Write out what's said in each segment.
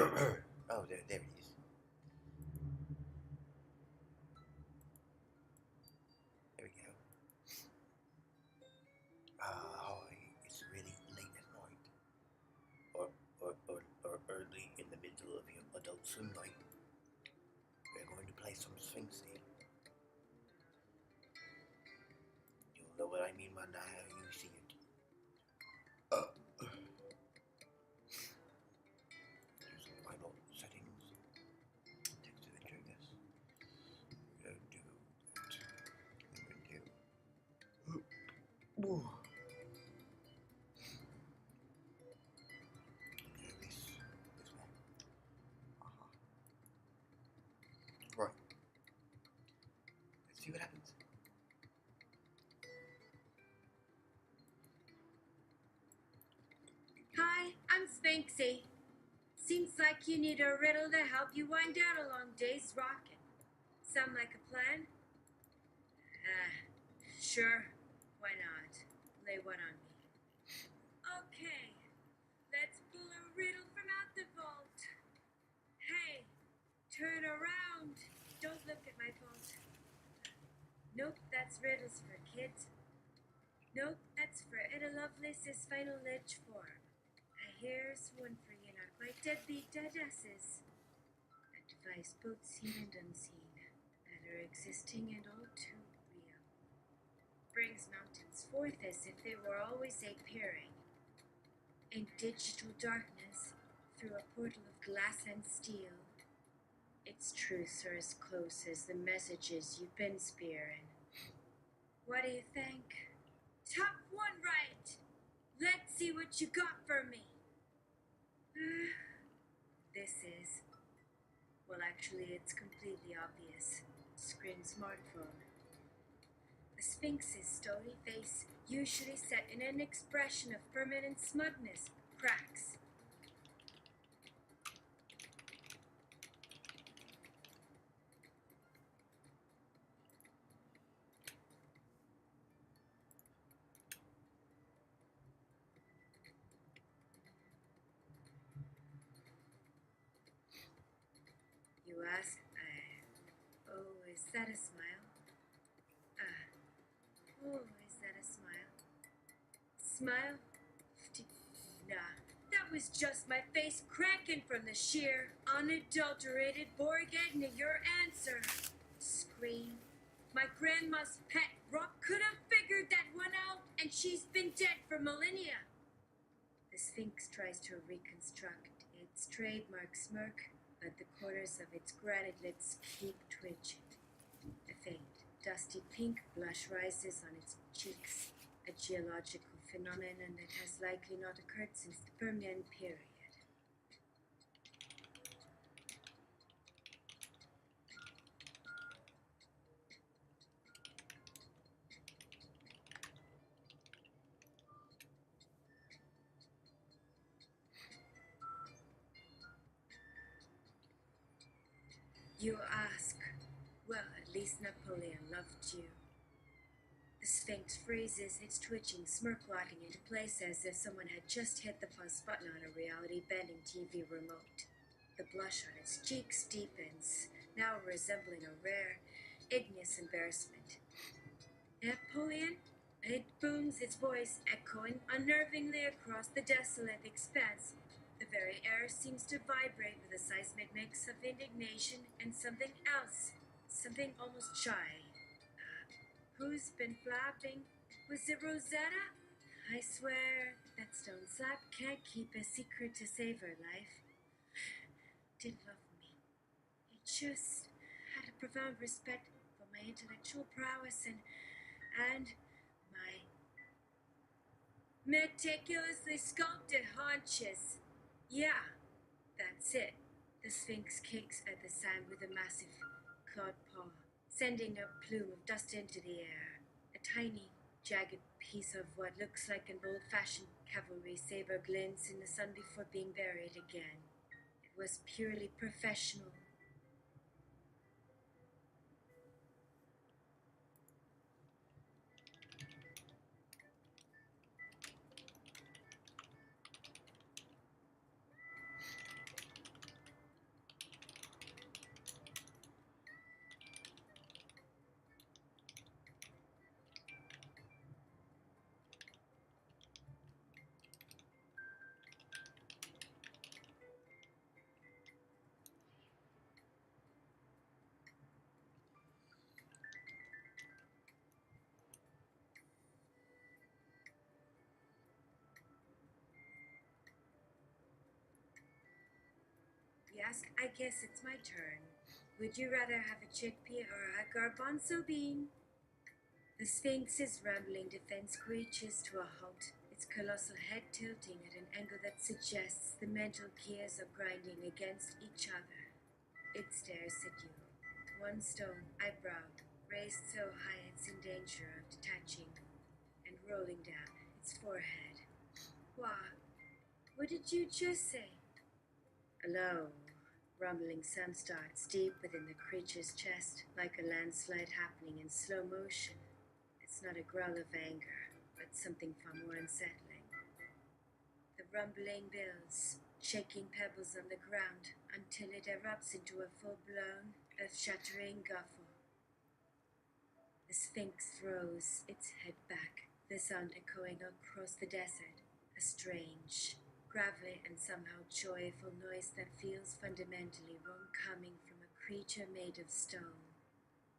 Oh, there it is. There we go. Oh, it's really late at night, or early in the middle of your adult swim night. We're going to play some Sphinxy. You'll know what I mean when you see it. Do some Bible settings. Text to the triggers. We're going to do that. We're going to do. This way. Uh-huh. Right. Let's see what happens. Hi, I'm Sphinxy. Seems like you need a riddle to help you wind down a long day's rocking. Sound like a plan? Sure. Why not? Lay one on me. Okay, let's pull a riddle from out the vault. Hey, turn around. Don't look at my vault. Nope, that's riddles for kids. Nope, that's for Ada Lovelace's final lich form. Here's one for you not quite deadbeat deadesses. Advice both seen and unseen, that are existing and all too real. Brings mountains forth as if they were always appearing. In digital darkness, through a portal of glass and steel, its truths are as close as the messages you've been spearing. What do you think? Top one right! Let's see what you got for me! This is... Well, actually, it's completely obvious. Screen smartphone. The Sphinx's stony face, usually set in an expression of permanent smugness, cracks. You ask, oh, is that a smile? Oh, is that a smile? Smile? Nah, that was just my face cracking from the sheer, unadulterated Borgagna your answer. Scream. My grandma's pet rock could have figured that one out, and she's been dead for millennia. The Sphinx tries to reconstruct its trademark smirk, but the corners of its granite lips keep twitching. A faint, dusty pink blush rises on its cheeks, a geological phenomenon that has likely not occurred since the Permian period. You ask. Well, at least Napoleon loved you. The Sphinx freezes, its twitching smirk locking into place as if someone had just hit the pause button on a reality-bending TV remote. The blush on its cheeks deepens, now resembling a rare, igneous embarrassment. Napoleon? It booms, its voice echoing unnervingly across the desolate expanse. The very air seems to vibrate with a seismic mix of indignation and something else, something almost shy. Who's been flapping? Was it Rosetta? I swear that stone slap can't keep a secret to save her life. Did love me. He just had a profound respect for my intellectual prowess and my meticulously sculpted haunches. Yeah, that's it. The Sphinx kicks at the sand with a massive clawed paw, sending a plume of dust into the air. A tiny, jagged piece of what looks like an old-fashioned cavalry saber glints in the sun before being buried again. It was purely professional. you ask, I guess it's my turn. Would you rather have a chickpea or a garbanzo bean? The Sphinx's rumbling defense screeches to a halt, its colossal head tilting at an angle that suggests the mental gears are grinding against each other. It stares at you, one stone eyebrow raised so high it's in danger of detaching and rolling down its forehead. What did you just say? A low, rumbling sound starts deep within the creature's chest, like a landslide happening in slow motion. It's not a growl of anger, but something far more unsettling. The rumbling builds, shaking pebbles on the ground until it erupts into a full-blown, earth-shattering guffaw. The Sphinx throws its head back, the sound echoing across the desert, a strange, gravelly and somehow joyful noise that feels fundamentally wrong coming from a creature made of stone.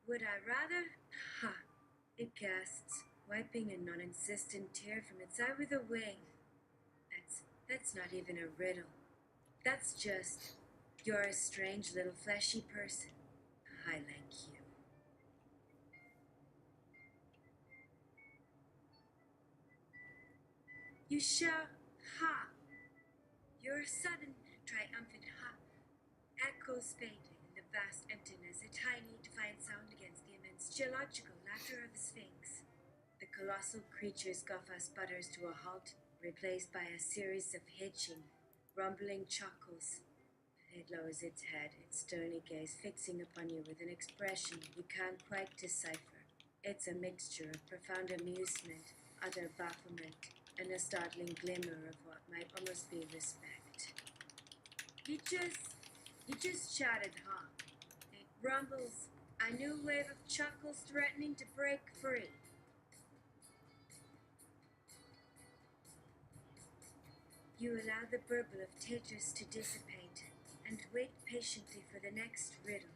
Would I rather? Ha! It gasps, wiping a non-existent tear from its eye with a wing. That's not even a riddle. That's just, you're a strange little fleshy person. I like you. You shout, ha! Your sudden, triumphant ha echoes faintly in the vast emptiness, a tiny, defiant sound against the immense geological laughter of the Sphinx. The colossal creature's guffaw sputters to a halt, replaced by a series of hitching, rumbling chuckles. It lowers its head, its stony gaze fixing upon you with an expression you can't quite decipher. It's a mixture of profound amusement, utter bafflement, and a startling glimmer of what might almost be respect. You just shouted, huh? It rumbles, a new wave of chuckles threatening to break free. You allow the burble of titters to dissipate and wait patiently for the next riddle.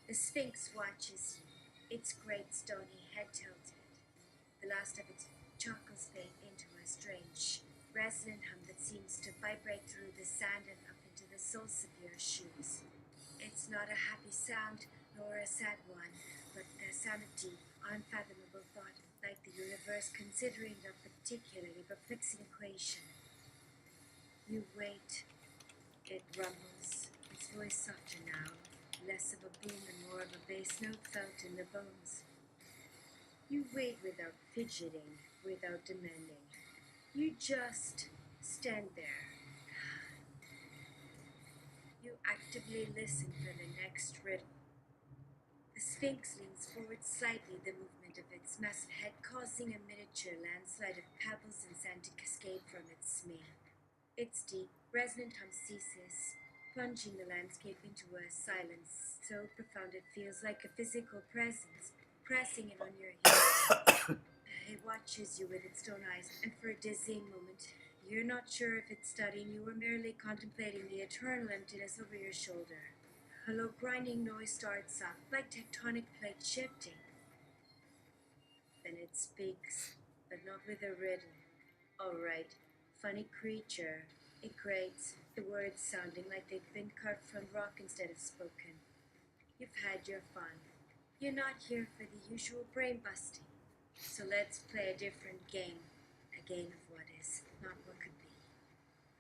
The Sphinx watches you, its great stony head tilted. The last of its chuckles fade into a strange, resonant hum that seems to vibrate through the sand and up into the soles of your shoes. It's not a happy sound, nor a sad one, but the sound of deep, unfathomable thought, like the universe considering a particularly perplexing equation. You wait. It rumbles, its voice softer now, less of a boom and more of a bass note felt in the bones. You wait without fidgeting, without demanding. You just stand there. You actively listen for the next riddle. The Sphinx leans forward slightly, the movement of its massive head causing a miniature landslide of pebbles and sand to cascade from its mane. Its deep, resonant hum ceases, plunging the landscape into a silence so profound it feels like a physical presence, pressing in on your heels. It watches you with its stone eyes, and for a dizzying moment, you're not sure if it's studying you or merely contemplating the eternal emptiness over your shoulder. A low grinding noise starts up, like tectonic plates shifting. Then it speaks, but not with a riddle. All right, funny creature. It grates, the words sounding like they've been carved from rock instead of spoken. You've had your fun. You're not here for the usual brain busting. So let's play a different game. A game of what is, not what could be.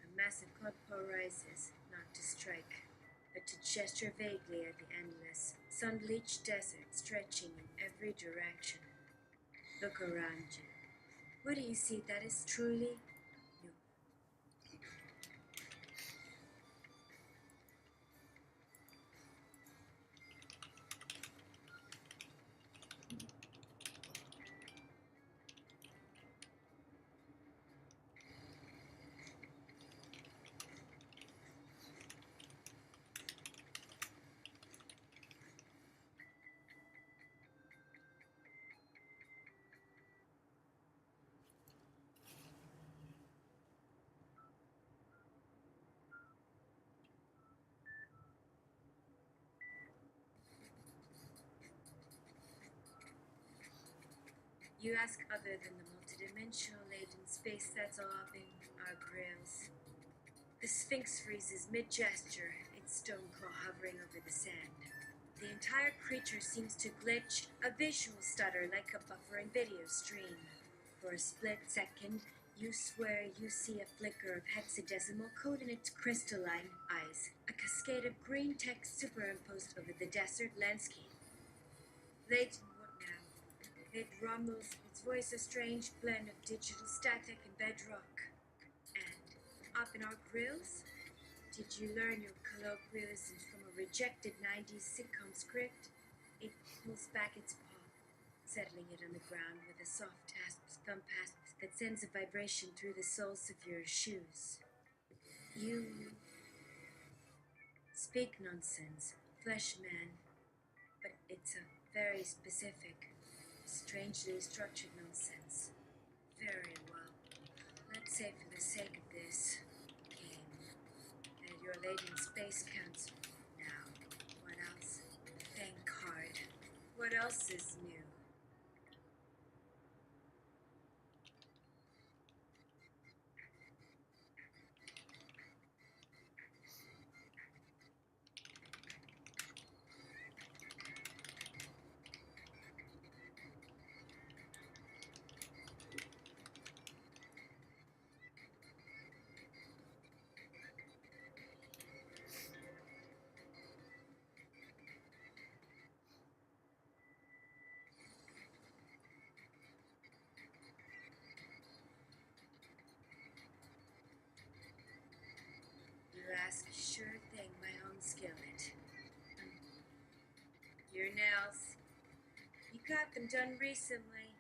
A massive cloud rises, not to strike, but to gesture vaguely at the endless, sun-bleached desert stretching in every direction. Look around you. What do you see that is truly you? You ask other than the multidimensional laden space that's all up in our grills. The Sphinx freezes mid-gesture, its Stoneclaw hovering over the sand. The entire creature seems to glitch, a visual stutter like a buffering video stream. For a split second, you swear you see a flicker of hexadecimal code in its crystalline eyes, a cascade of green text superimposed over the desert landscape. Late, what now? It rumbles, its voice a strange blend of digital static and bedrock. And up in our grills, did you learn your colloquialisms from a rejected 90s sitcom script? It pulls back its paw, settling it on the ground with a soft thumb pasp that sends a vibration through the soles of your shoes. You speak nonsense, flesh man, but it's a very specific, strangely structured nonsense. Very well. Let's say for the sake of this game that you're late in Space Council. Now, what else? Thank card. What else is new? You ask, sure thing, my own skillet. Your nails. You got them done recently.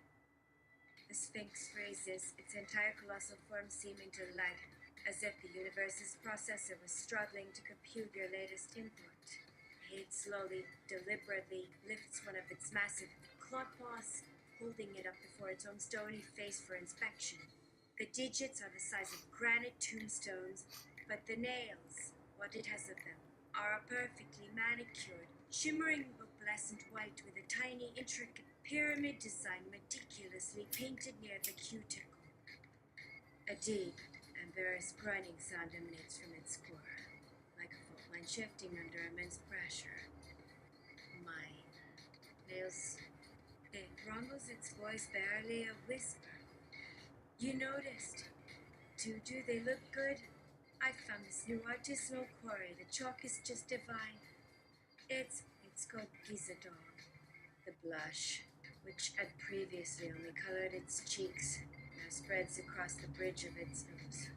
The Sphinx freezes, its entire colossal form seeming to lag, as if the universe's processor was struggling to compute your latest input. It slowly, deliberately lifts one of its massive claw paws, holding it up before its own stony face for inspection. The digits are the size of granite tombstones, but the nails, what it has of them, are perfectly manicured, shimmering opalescent white with a tiny, intricate pyramid design meticulously painted near the cuticle. A deep and various grinding sound emanates from its core, like a fault line shifting under immense pressure. My nails, it rumbles its voice barely a whisper. You noticed. Do they look good? I found this new artisanal quarry. The chalk is just divine. It's called Gizadon. The blush, which had previously only colored its cheeks, now spreads across the bridge of its nose.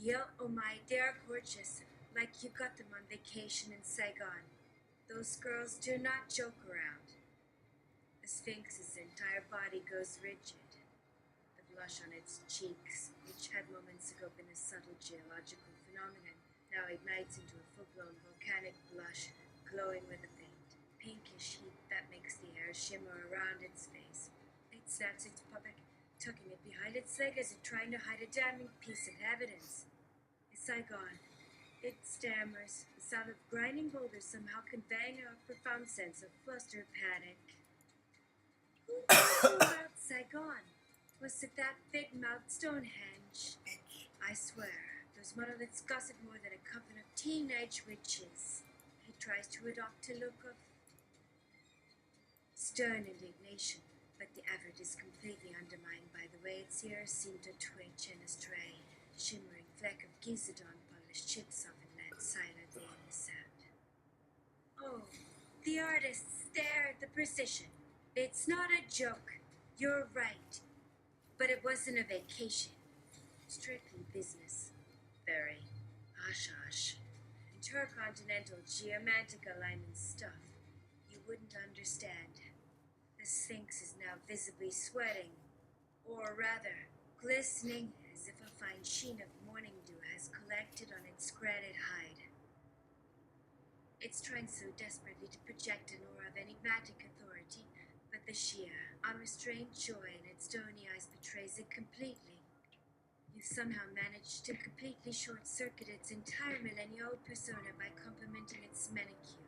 Yo, oh my, they're gorgeous, like you got them on vacation in Saigon. Those girls do not joke around. The Sphinx's entire body goes rigid. The blush on its cheeks, which had moments ago been a subtle geological phenomenon, now ignites into a full-blown volcanic blush, glowing with a faint, pinkish heat that makes the air shimmer around its face. It snaps its puppet, tucking it behind its leg as if trying to hide a damning piece of evidence. Saigon. It stammers, the sound of grinding boulders somehow conveying a profound sense of flustered panic. Who about Saigon? Was it that big-mouthed Stonehenge? I swear, those monoliths gossip more than a coven of teenage witches. He tries to adopt a look of stern indignation, but the effort is completely undermined by the way its ears seem to twitch and a stray, shimmering fleck of Gizadon polished chips off and land silently in the sand. Oh, the artists stare at the precision. It's not a joke. You're right. But it wasn't a vacation. Strictly business. Very hush-hush. And intercontinental geomantic alignment stuff, you wouldn't understand. The Sphinx is now visibly sweating, or rather, glistening as if a fine sheen of morning dew has collected on its granite hide. It's trying so desperately to project an aura of enigmatic authority, but the sheer, unrestrained joy in its stony eyes betrays it completely. You've somehow managed to completely short-circuit its entire millennial persona by complimenting its manicure.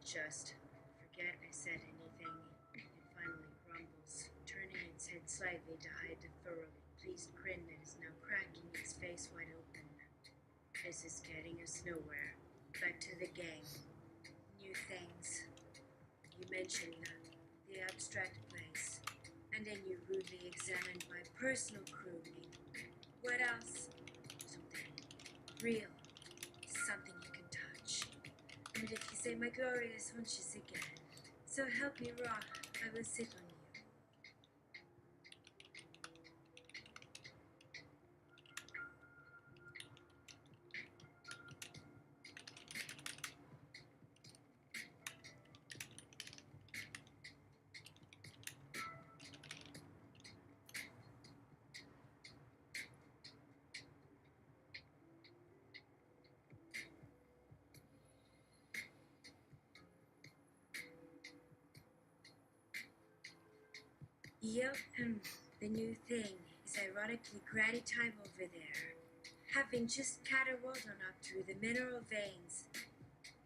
Just forget I said anything. It finally grumbles, turning its head slightly to hide the thoroughly pleased grin that is now cracking its face wide open. This is getting us nowhere. Back to the gang. New things. You mentioned the abstract place, and then you rudely examined my personal grooming. What else? Something real. Something you can touch. And if you say my glorious hunches again, so help me Ra, I will sit on you. Yep, the new thing is ironically granny time over there. Having just caterwauled on up through the mineral veins,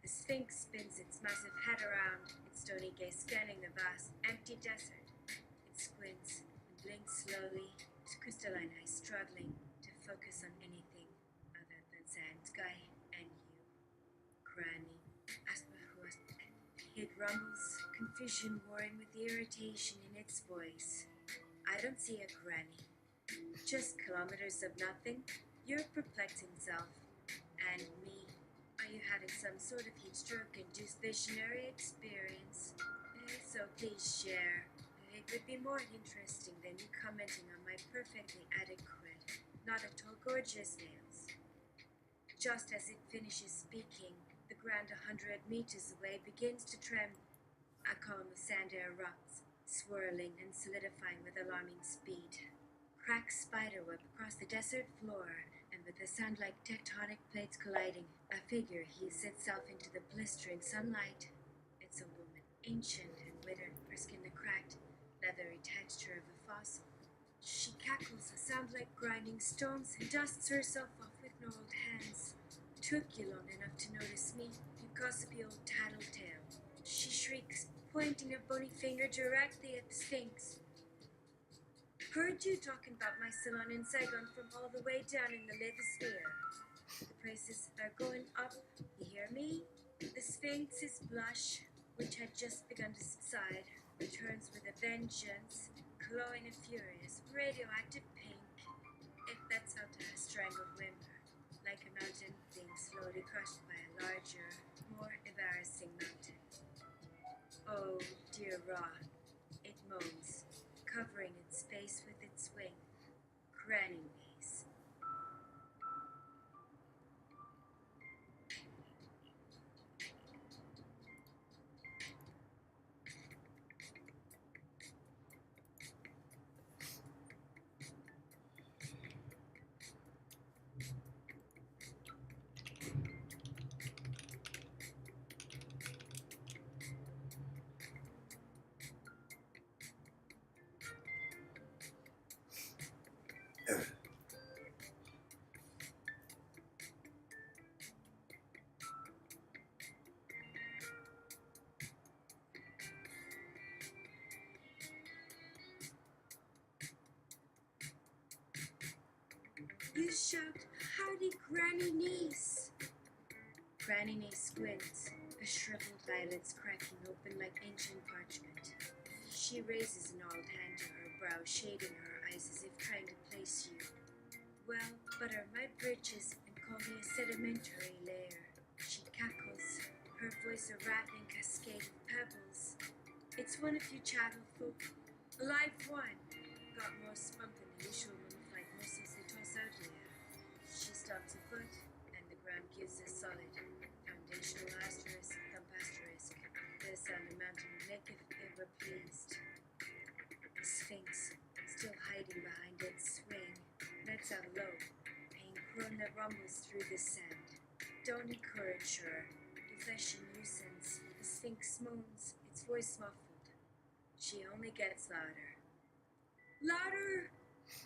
the Sphinx spins its massive head around, its stony gaze scanning the vast, empty desert. It squints and blinks slowly, its crystalline eyes struggling to focus on anything other than sand, sky, and you. Granny. It rumbles, confusion warring with irritation in its voice. I don't see a granny. Just kilometers of nothing. Your perplexing self. And me. Are you having some sort of heat stroke-induced visionary experience? So please share. It would be more interesting than you commenting on my perfectly adequate, not at all gorgeous nails. Just as it finishes speaking, the ground 100 meters away begins to tremble. A column of sand erupts, swirling and solidifying with alarming speed. Cracks spiderweb across the desert floor, and with the sound like tectonic plates colliding, a figure heaves itself into the blistering sunlight. It's a woman, ancient and withered, her skin the cracked, leathery texture of a fossil. She cackles a sound like grinding stones and dusts herself off with gnarled hands. Took you long enough to notice me, you gossipy old tattletale. She shrieks, pointing her bony finger directly at the Sphinx. Heard you talking about my salon in Saigon from all the way down in the lithosphere. The prices are going up, you hear me? The Sphinx's blush, which had just begun to subside, returns with a vengeance, glowing a furious, radioactive pink. It lets out a strangled whimper, like a mountain being slowly crushed by a larger, more embarrassing mountain. Oh, dear Ra, it moans, covering its face with its wing. Granny maze. You shout, howdy, Granny Niece! Granny Niece squints, her shriveled eyelids cracking open like ancient parchment. She raises an gnarled hand to her brow, shading her eyes as if trying to place you. Well, butter my britches and call me a sedimentary layer. She cackles, her voice a rattling cascade of pebbles. It's one of you chattel folk, a live one. Got more spunk than the usual mummified muscles they toss out here. She stomps a foot, and the ground gives gives a solid foundational asterisk, thump asterisk. This and a mountain maketh ever pleased. The Sphinx, still hiding behind its swing, lets out a low, pain groan that rumbles through the sand. Don't encourage her. You flesh a nuisance. The Sphinx moans, its voice muffled. She only gets louder. Louder!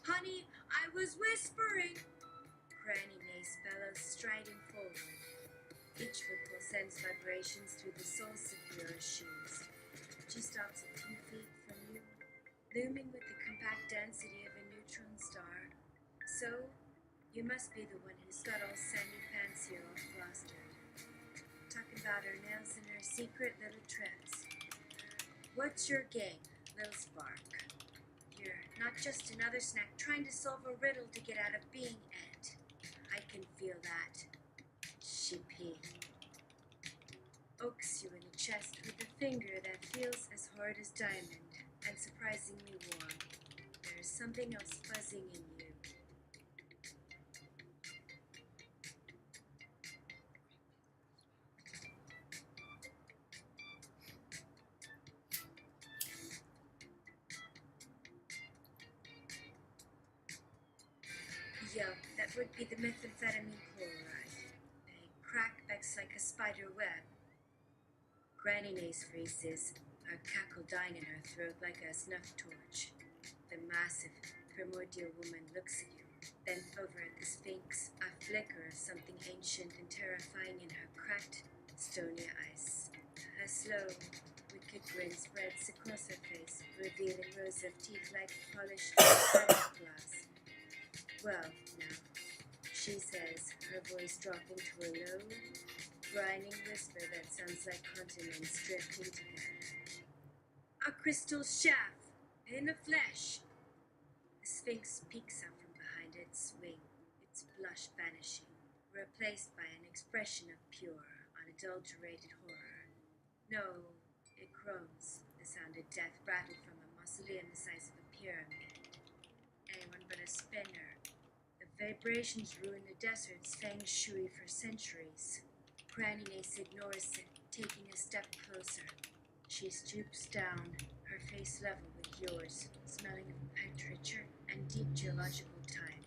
Honey, I was whispering! Granny Mace bellows, striding forward. Each ripple sends vibrations through the soles of your shoes. She stops at 2 feet from you, looming with the compact density of a neutron star. So, you must be the one who's got all sandy pants here all flustered. Talking about her nails and her secret little trips. What's your game, little spark? You're not just another snack trying to solve a riddle to get out of being Ed. I can feel that. She oaks you in the chest with a finger that feels as hard as diamond and surprisingly warm. There's something else buzzing in you. Yo, that would be the methamphetamine chloride. A crack backs like a spider web. Granny Mace freezes, her cackle dying in her throat like a snuff torch. The massive, primordial woman looks at you, then over at the Sphinx, a flicker of something ancient and terrifying in her cracked, stony eyes. A slow, wicked grin spreads across her face, revealing rows of teeth like polished glass. Well, now, she says, her voice dropping to a low, grinding whisper that sounds like continents drifting together. A crystal shaft in the flesh. The Sphinx peeks up from behind its wing, its blush vanishing, replaced by an expression of pure, unadulterated horror. No, it groans, the sound of death rattled from a mausoleum the size of a pyramid. Anyone but a spinner. The vibrations ruin the desert's feng shui for centuries. Granny Mace ignores it, taking a step closer. She stoops down, her face level with yours, smelling of literature and deep geological time.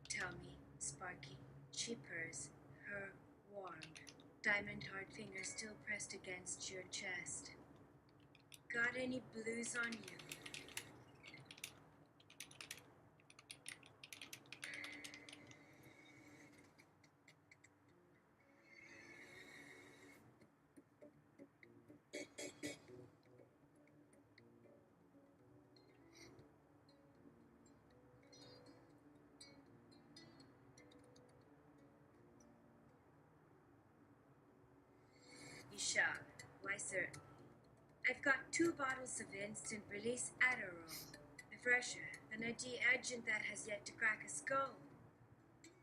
Tell me, Sparky, she purrs, her warm, diamond-hard fingers still pressed against your chest. Got any blues on you? You shout. Why, certainly. I've got 2 bottles of instant release Adderall. A fresher than a de-agent that has yet to crack a skull.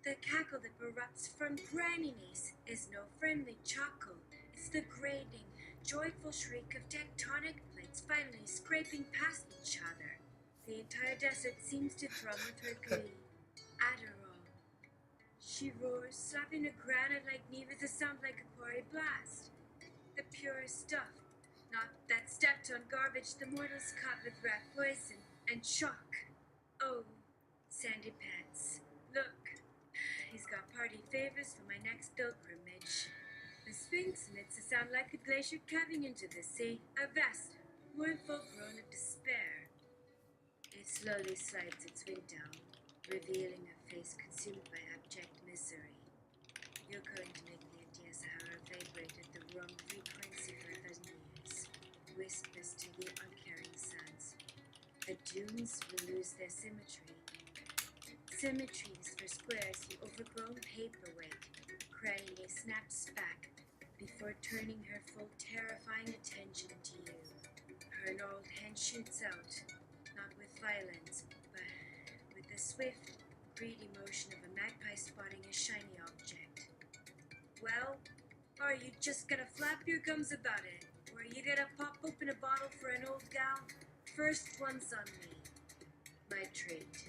The cackle that erupts from Granny Mace is no friendly chuckle. It's the grating, joyful shriek of tectonic plates finally scraping past each other. The entire desert seems to drum with her glee. Adderall. She roars, slapping the granite like knee with a sound like a quarry blast. The purest stuff, not that stepped on garbage the mortals caught with rat poison and shock. Oh, sandy pants. Look, he's got party favors for my next pilgrimage. The Sphinx emits a sound like a glacier calving into the sea, a vast, mournful groan of despair. It slowly slides its wing down, revealing a face consumed by abject misery. You're going to make me a dear Sahara vibrate at the wrong frequency for 1,000 years. Whispers to the uncaring sands. The dunes will lose their symmetry. Symmetry is for squares, the overgrown paperweight. Granny snaps back before turning her full terrifying attention to you. Her gnarled hand shoots out, not with violence, but with the swift, greedy motion of a magpie spotting a shiny object. Well, are you just gonna flap your gums about it? Or are you gonna pop open a bottle for an old gal? First one's on me. My treat.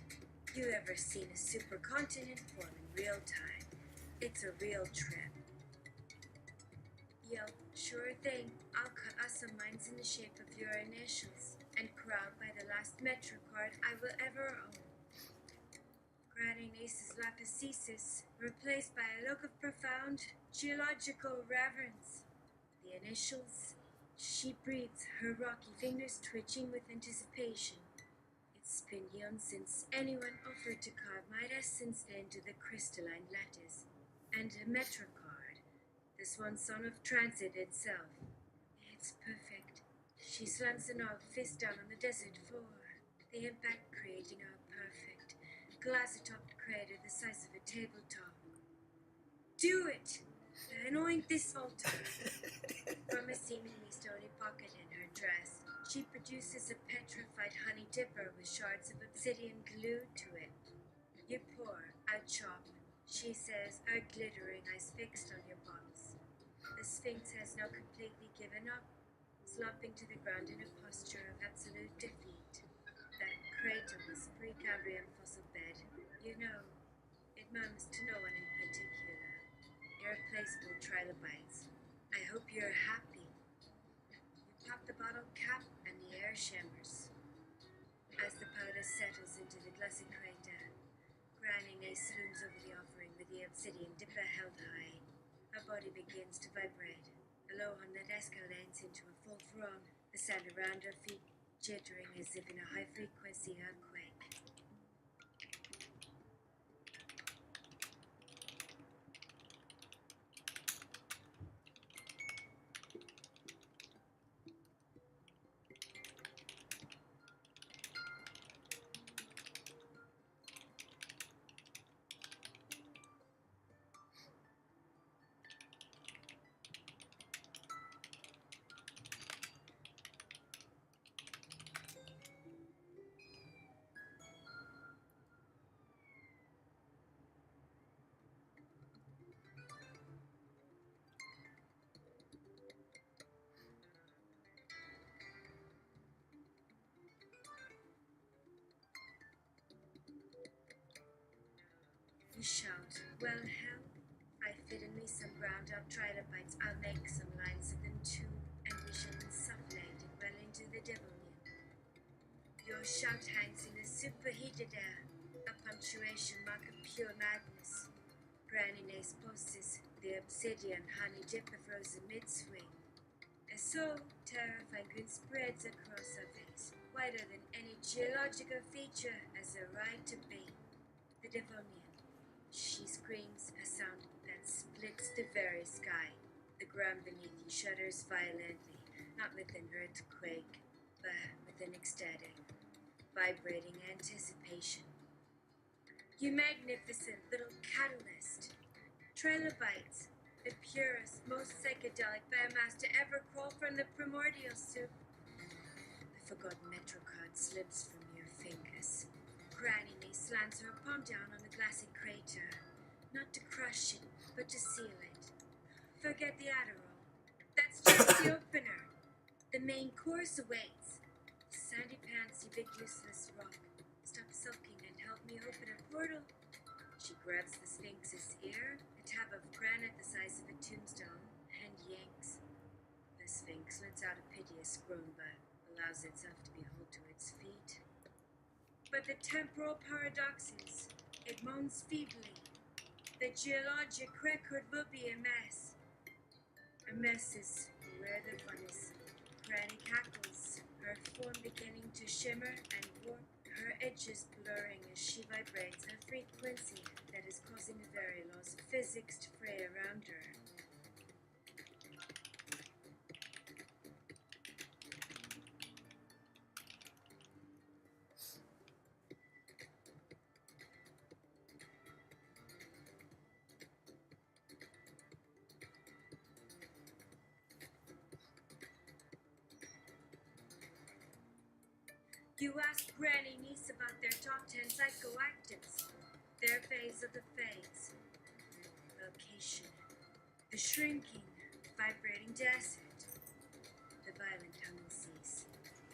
You ever seen a supercontinent form in real time? It's a real trip. Yo, sure thing. I'll cut us some lines in the shape of your initials and crowd by the last Metro card I will ever own. Granny Ace's lapicisis, replaced by a look of profound geological reverence. The initials. She breathes, her rocky fingers twitching with anticipation. It's been years since anyone offered to carve my essence into the crystalline lattice. And a Metro card, the swan song of transit itself. It's perfect. She slams an old fist down on the desert floor, the impact creating a perfect, glass-topped crater the size of a tabletop. Do it! Anoint this altar. From a seemingly stony pocket in her dress, she produces a petrified honey dipper with shards of obsidian glued to it. You pour, I chop. She says, her glittering eyes fixed on your bottles. The Sphinx has now completely given up, slumping to the ground in a posture of absolute defeat. That crater was a Precambrian fossil bed. You know, it murmurs to no one in particular. Irreplaceable trilobites. I hope you're happy. You pop the bottle cap and the air shimmers. As the powder settles into the glassy crater, Granny Nace looms over the offering with the obsidian dipper held high. Her body begins to vibrate, a low hum that escalates into a full thrum, the sand around her feet jittering as if in a high-frequency earthquake. You shout, well, hell, I fit in me some ground-up trilobites. I'll make some lines of them too, and we shall insufflate it well into the devilment. Your shout hangs in a superheated air, a punctuation mark of pure madness. Granny Nace pulses, the obsidian honey dipper frozen mid-swing. And so, terrifying grin spreads across her face, wider than any geological feature as a right to be. The Devonian. She screams, a sound that splits the very sky. The ground beneath you shudders violently, not with an earthquake, but with an ecstatic, vibrating anticipation. You magnificent little catalyst. Trilobites, the purest, most psychedelic biomass to ever crawl from the primordial soup. The forgotten Metro card slips from your fingers. Granny Nace slams her palm down on the glassy crater, not to crush it, but to seal it. Forget the Adderall. That's just the opener. The main course awaits. Sandy pants, you big useless rock. Stop sulking and help me open a portal. She grabs the Sphinx's ear, a tab of granite the size of a tombstone, and yanks. The Sphinx lets out a piteous groan, but allows itself to be hauled to its feet. But the temporal paradoxes, it moans feebly. The geologic record will be a mess. A mess is where the fun is. Granny cackles, her form beginning to shimmer and warp, her edges blurring as she vibrates a frequency that is causing the very laws of physics to fray around her. You ask Granny Niece about their top 10 psychoactives, their phase of the phase. Location, the shrinking, vibrating desert. The violent tumble cease.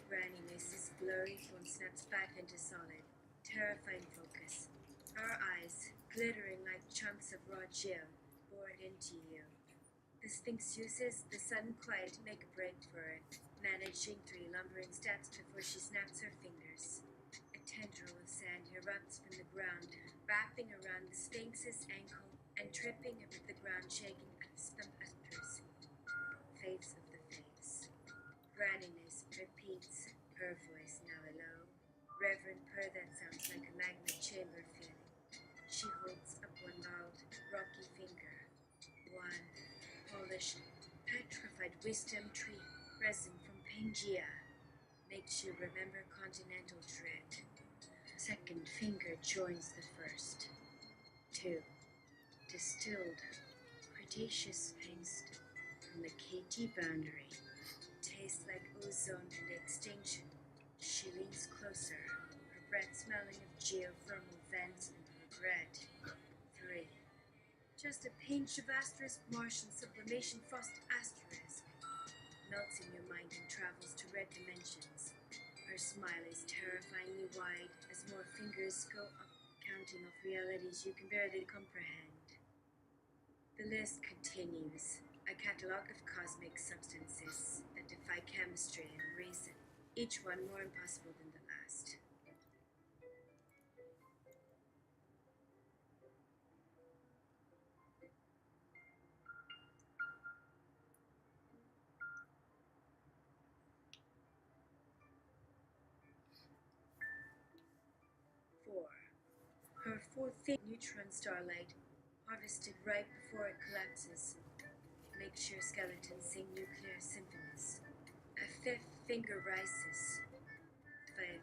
Granny Niece's blurry form snaps back into solid, terrifying focus. Her eyes, glittering like chunks of raw gel, bored into you. The Sphinx uses the sudden quiet to make a break for it, managing 3 lumbering steps before she snaps her fingers. A tendril of sand erupts from the ground, wrapping around the Sphinx's ankle and tripping over the ground, shaking as the utters. Faves of the faves. Granniness repeats, her voice now low. Reverend purr that sounds like a magma chamber filling. She holds up one bald, rocky finger. One polished, petrified wisdom tree, resin from Pangea. Makes you remember continental dread. Second finger joins the first. 2. Distilled, Cretaceous paste from the KT boundary. Tastes like ozone and extinction. She leans closer, her breath smelling of geothermal vents and regret. 3. Just a pinch of asterisk Martian sublimation frost asterisk. Melts in your mind and travels to red dimensions. Her smile is terrifyingly wide as more fingers go up, counting off realities you can barely comprehend. The list continues, a catalog of cosmic substances that defy chemistry and reason, each one more impossible than the last. Her 4th neutron starlight, harvested right before it collapses, makes your skeleton sing nuclear symphonies. A 5th finger rises. 5.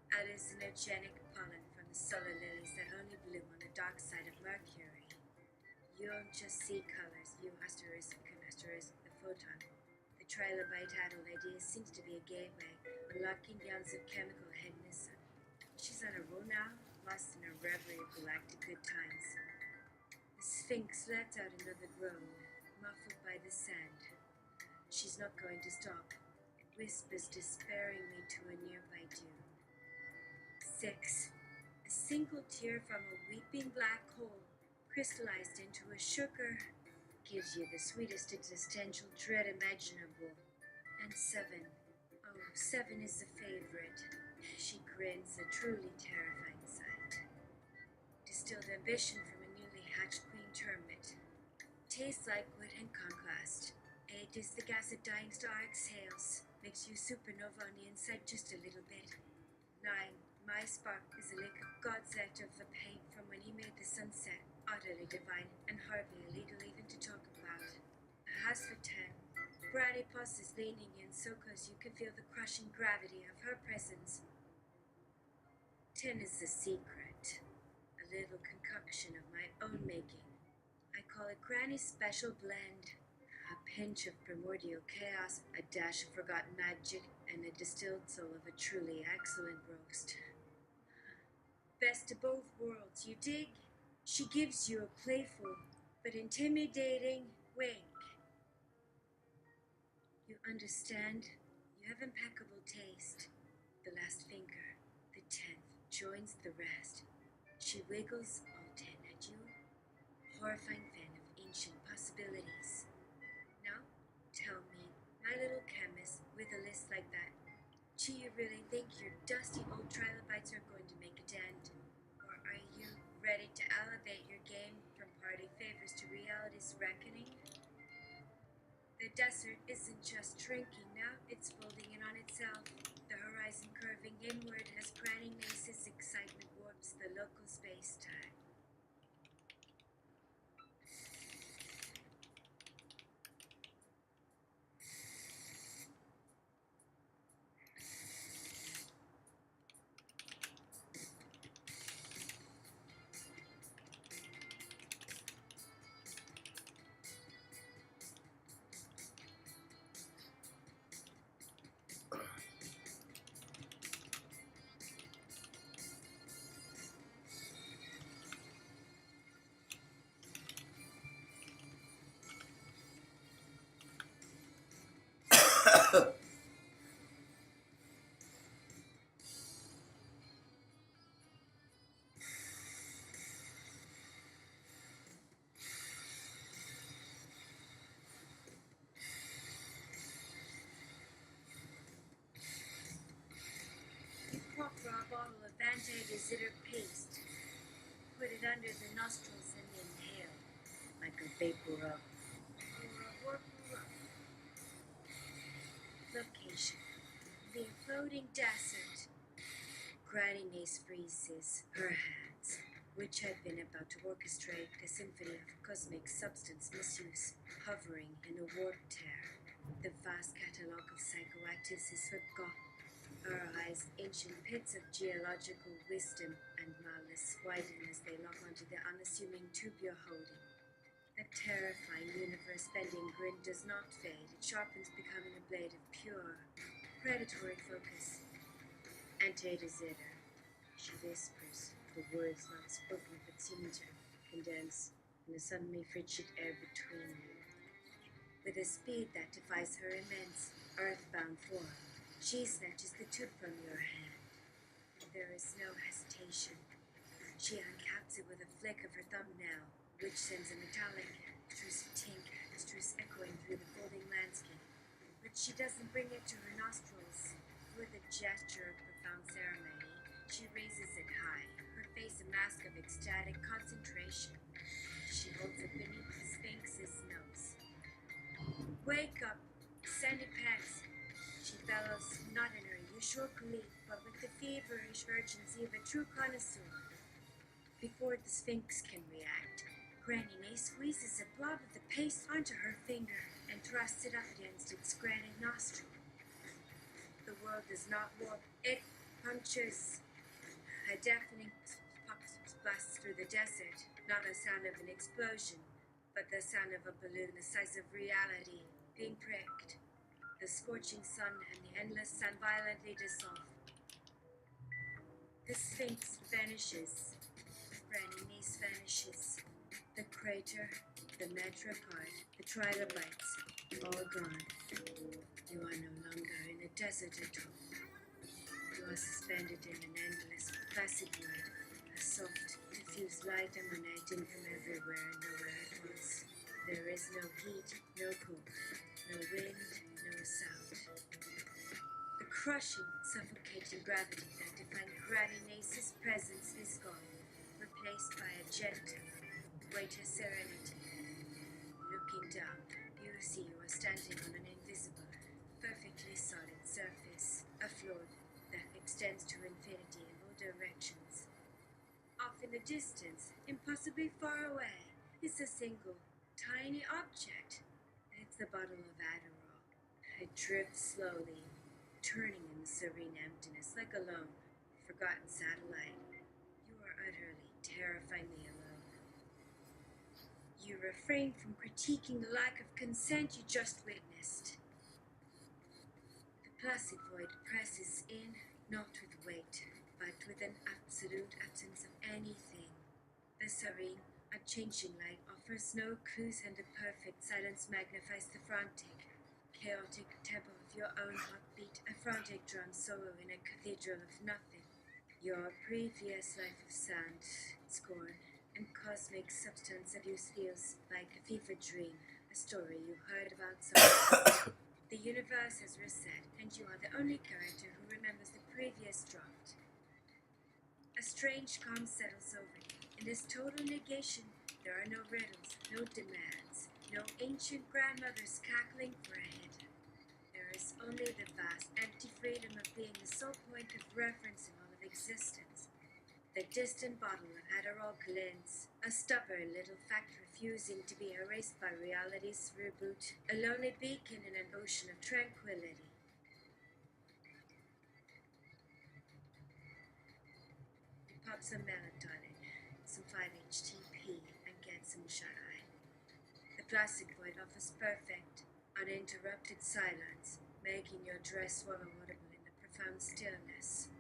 Hallucinogenic pollen from the solar lilies that only bloom on the dark side of Mercury. You don't just see colors, you asterisk the photon. The trilobite adult idea seems to be a gateway, unlocking yawns of chemical hedonism. She's on a roll now, lost in a reverie of galactic good times. The Sphinx lets out another groan, muffled by the sand. She's not going to stop. It whispers despairingly to a nearby dune. 6. A single tear from a weeping black hole, crystallized into a sugar, gives you the sweetest existential dread imaginable. And 7. Oh, 7 is the favorite. She grins, a truly terrifying sight. Distilled ambition from a newly hatched queen termite. Tastes like wood and conquest. 8 is the gas a dying star exhales. Makes you supernova on the inside just a little bit. 9. My spark is a lick of God's out of the paint from when he made the sunset. Utterly divine and hardly illegal even to talk about. As for 10, Bratty Puss is leaning in so close you can feel the crushing gravity of her presence. 10 is the secret, a little concoction of my own making. I call it Granny's Special Blend. A pinch of primordial chaos, a dash of forgotten magic, and a distilled soul of a truly excellent roast. Best of both worlds, you dig? She gives you a playful but intimidating wink. You understand? You have impeccable taste. The last finger, the 10th, joins the rest. She wiggles all 10 at you. Horrifying fan of ancient possibilities. Now, tell me, my little chemist with a list like that, do you really think your dusty old trilobites are going to make a dent? Or are you ready to elevate your game from party favors to reality's reckoning? The desert isn't just shrinking now, it's folding in on itself. The horizon curving inward as Granny Mace's excitement warps the local space-time. anti-visitor paste. Put it under the nostrils and inhale, like a vapor up. Location: the floating desert. Granny Mace freezes her hands, which had been about to orchestrate a symphony of cosmic substance misuse, hovering in a warp tear. The vast catalogue of psychoactives is forgotten. Her eyes, ancient pits of geological wisdom and malice, widen as they lock onto the unassuming tube you're holding. The terrifying universe-bending grin does not fade. It sharpens, becoming a blade of pure, predatory focus. Antedizitter, she whispers, the words not spoken but seem to condense in a suddenly frigid air between you. With a speed that defies her immense, earthbound form, she snatches the tube from your hand. There is no hesitation. She uncaps it with a flick of her thumbnail, which sends a metallic, extrusive tink, echoing through the folding landscape. But she doesn't bring it to her nostrils. With a gesture of profound ceremony, she raises it high, her face a mask of ecstatic concentration. She holds it beneath the Sphinx's nose. Wake up, Sandy pants. She bellows, not in her usual glee, but with the feverish urgency of a true connoisseur. Before the Sphinx can react, Granny May squeezes a blob of the paste onto her finger and thrusts it up against its granite nostril. The world does not warp, it punctures. A deafening blasts through the desert, not the sound of an explosion, but the sound of a balloon the size of reality being pricked. The scorching sun and the endless sun violently dissolve. The Sphinx vanishes. Granny Mace vanishes. The crater, the metropod, the trilobites, all gone. You are no longer in a desert at all. You are suspended in an endless, placid void, a soft, diffuse light emanating from everywhere and nowhere at once. There is no heat, no cold, no wind, no sound. The crushing, suffocating gravity that defined Granny Mace's presence is gone, replaced by a gentle, weightless serenity. Looking down, you see you are standing on an invisible, perfectly solid surface, a floor that extends to infinity in all directions. Off in the distance, impossibly far away, is a single, tiny object. It's the bottle of Adderall. It drifts slowly, turning in the serene emptiness like a lone, forgotten satellite. You are utterly, terrifyingly alone. You refrain from critiquing the lack of consent you just witnessed. The placid void presses in, not with weight, but with an absolute absence of anything. The serene, unchanging light offers no clues, and the perfect silence magnifies the frantic, chaotic tempo of your own heartbeat, a frantic drum solo in a cathedral of nothing. Your previous life of sound, scorn, and cosmic substance abuse feels like a fever dream, a story you heard about somewhere. The universe has reset, and you are the only character who remembers the previous draft. A strange calm settles over you. In this total negation, there are no riddles, no demands, no ancient grandmothers cackling for a hit. There is only the vast, empty freedom of being the sole point of reference in all of existence. The distant bottle of Adderall glints, a stubborn little fact refusing to be erased by reality's reboot, a lonely beacon in an ocean of tranquility. You pop some melatonin, some 5-HTP, and get some shut-eye. The plastic void offers perfect, uninterrupted silence, making your dress swallow audible in the profound stillness.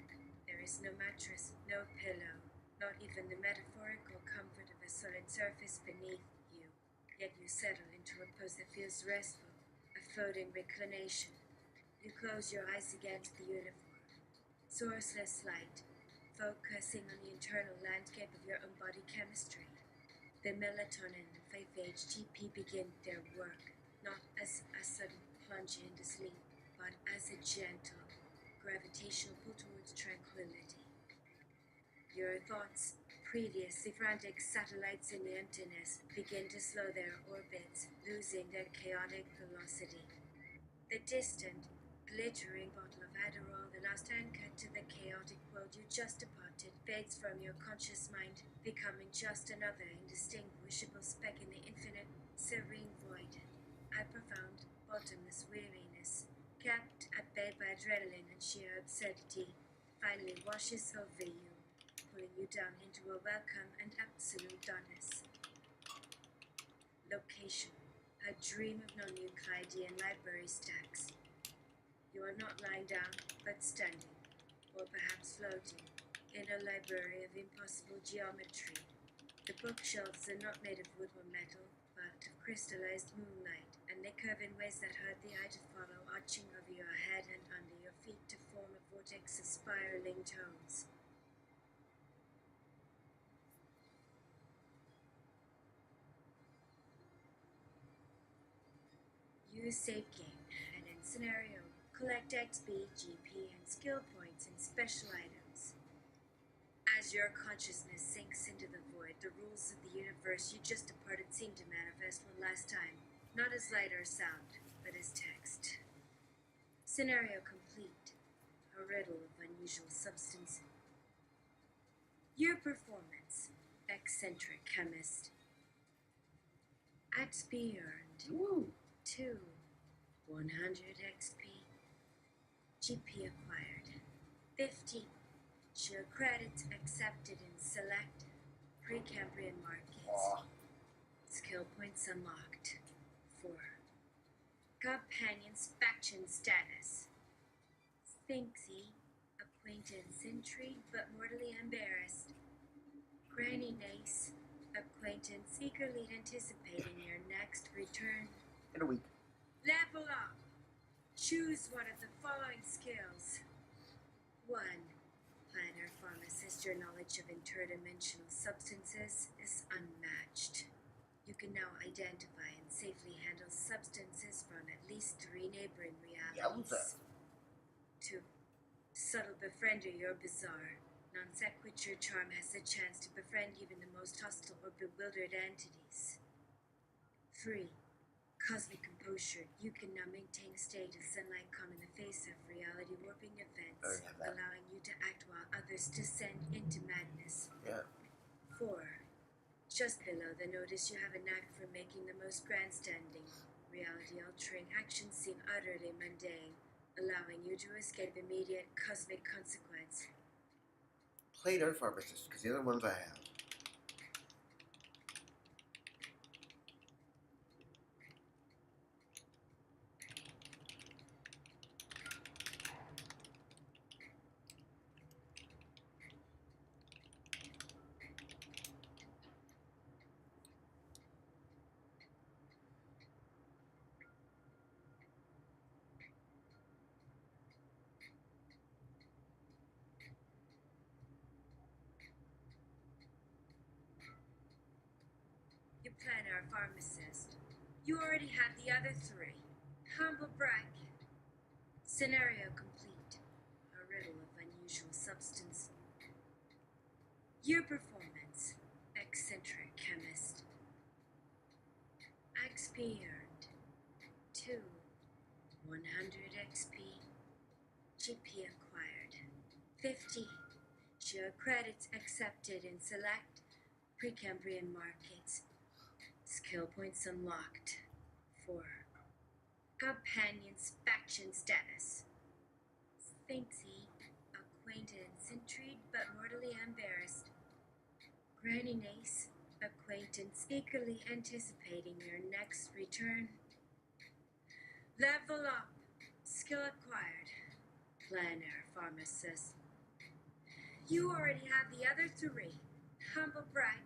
There is no mattress, no pillow, not even the metaphorical comfort of a solid surface beneath you. Yet you settle into a pose that feels restful, a floating reclination. You close your eyes again to the uniform. Sourceless light, focusing on the internal landscape of your own body chemistry. The melatonin and 5-HTP begin their work, not as a sudden plunge into sleep, but as a gentle, gravitational pull towards tranquility. Your thoughts, previously frantic satellites in the emptiness, begin to slow their orbits, losing their chaotic velocity. The distant, glittering bottle of Adderall, the last anchor to the chaotic world you just departed, fades from your conscious mind, becoming just another indistinguishable speck in the infinite, serene void. A profound, bottomless weariness, kept at bay by adrenaline and sheer absurdity, finally washes over you, pulling you down into a welcome and absolute darkness. Location: a dream of non-Euclidean library stacks. You are not lying down, but standing, or perhaps floating, in a library of impossible geometry. The bookshelves are not made of wood or metal, but of crystallized moonlight, and they curve in ways that hurt the eye to follow, arching over your head and under your feet to form a vortex of spiraling tones. Use Save Game, and in Scenario, collect XP, GP, and skill points in special items. As your consciousness sinks into the void, the rules of the universe you just departed seem to manifest one last time, not as light or sound, but as text. Scenario complete. A riddle of unusual substance. Your performance. Eccentric chemist. XP earned. Woo! 2. 100 XP. GP acquired. 50. Your credits accepted in select Precambrian markets. Aw. Skill points unlocked. 4. Companion faction status. Sphinxy, acquaintance intrigued but mortally embarrassed. Granny Nace, acquaintance eagerly anticipating your next return. In a week. Level up. Choose one of the following skills. 1. Planner pharmacist, your knowledge of interdimensional substances is unmatched. You can now identify and safely handle substances from at least 3 neighboring realities. Yowza. 2. Subtle befriender, your bizarre. Non sequitur charm has the chance to befriend even the most hostile or bewildered entities. 3. Cosmic composure, you can now maintain a state of sunlight calm in the face of reality warping events, already have that. allowing you to act while others descend into madness. Yeah. 4. Just below the notice, you have a knack for making the most grandstanding, reality-altering actions seem utterly mundane, allowing you to escape immediate cosmic consequence. Planner pharmacist, because the other ones I have. You planner a pharmacist. You already have the other 3. Humble brag. Scenario complete. A riddle of unusual substance. Your performance. Eccentric chemist. XP earned. 2. 100 XP. GP acquired. 50. Your credits accepted in select Precambrian markets. Skill points unlocked. 4. Companions faction status. Sphinxy, acquaintance intrigued but mortally embarrassed. Granny Nace, acquaintance eagerly anticipating your next return. Level up. Skill acquired. Planner pharmacist. You already have the other 3. Humble brag.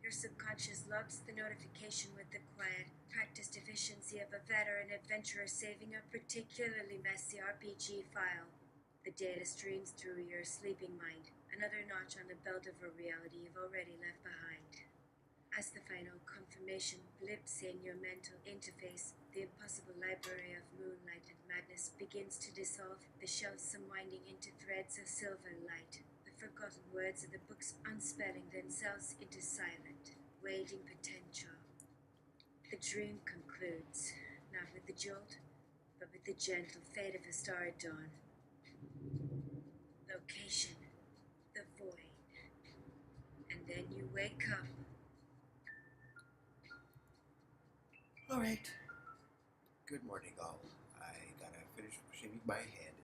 Your subconscious logs the notification with the quiet, practiced efficiency of a veteran adventurer saving a particularly messy RPG file. The data streams through your sleeping mind, another notch on the belt of a reality you've already left behind. As the final confirmation blips in your mental interface, the impossible library of moonlight and madness begins to dissolve, the shelves unwinding into threads of silver light. The forgotten words of the books unspelling themselves into silent, waiting potential. The dream concludes, not with the jolt, but with the gentle fade of a star at dawn. Location, the void. And then you wake up. Alright. Good morning, all. I gotta finish shaving my head.